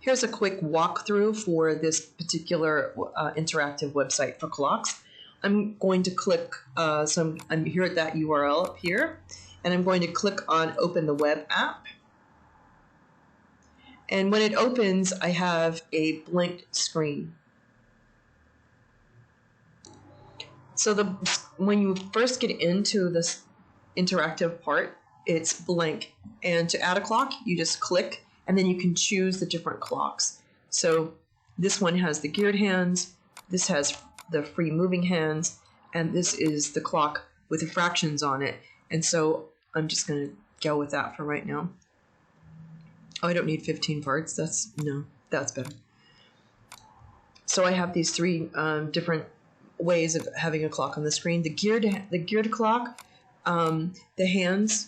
Here's a quick walkthrough for this particular interactive website for clocks. I'm going to click, I'm here at that URL up here, and I'm going to click on Open the Web App. And when it opens, I have a blank screen. So when you first get into this interactive part, it's blank. And to add a clock, you just click, and then you can choose the different clocks. So this one has the geared hands, this has the free moving hands, and this is the clock with the fractions on it. And so I'm just going to go with that for right now. Oh, I don't need 15 parts. That's better. So I have these three different ways of having a clock on the screen. The geared clock, the hands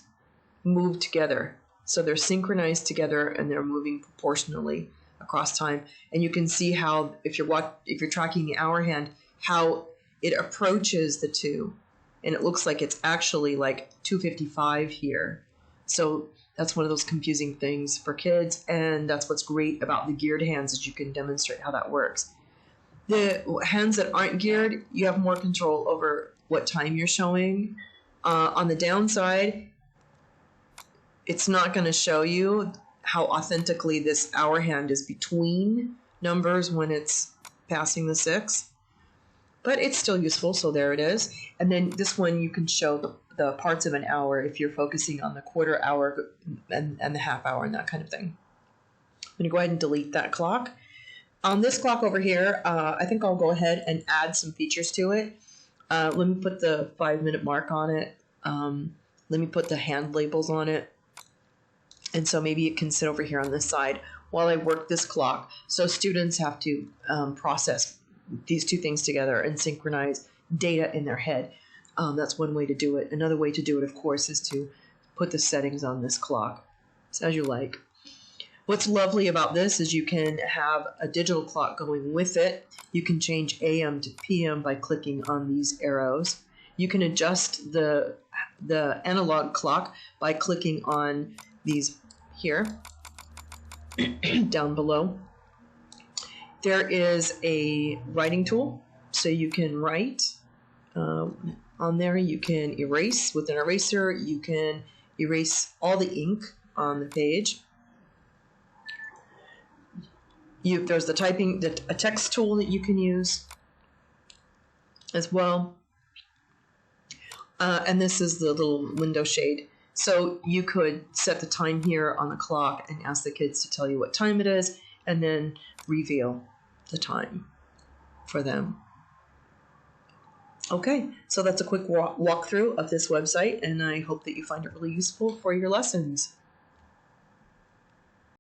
move together. So they're synchronized together and they're moving proportionally across time. And you can see how, if you're tracking the hour hand, how it approaches the 2. And it looks like it's actually like 2:55 here. So that's one of those confusing things for kids. And that's what's great about the geared hands, is you can demonstrate how that works. The hands that aren't geared, you have more control over what time you're showing. On the downside, it's not going to show you how authentically this hour hand is between numbers when it's passing the 6. But it's still useful, so there it is. And then this one, you can show the parts of an hour if you're focusing on the quarter hour and the half hour and that kind of thing. I'm going to go ahead and delete that clock. On this clock over here, I think I'll go ahead and add some features to it. Let me put the 5-minute mark on it. Let me put the hand labels on it. And so maybe it can sit over here on this side while I work this clock. So students have to process these two things together and synchronize data in their head. That's one way to do it. Another way to do it, of course, is to put the settings on this clock. It's as you like. What's lovely about this is you can have a digital clock going with it. You can change AM to PM by clicking on these arrows. You can adjust the analog clock by clicking on these here, down below. There is a writing tool, so you can write on there. You can erase with an eraser. You can erase all the ink on the page. There's the a text tool that you can use as well. And this is the little window shade. So you could set the time here on the clock and ask the kids to tell you what time it is, and then reveal the time for them. Okay, so that's a quick walkthrough of this website, and I hope that you find it really useful for your lessons.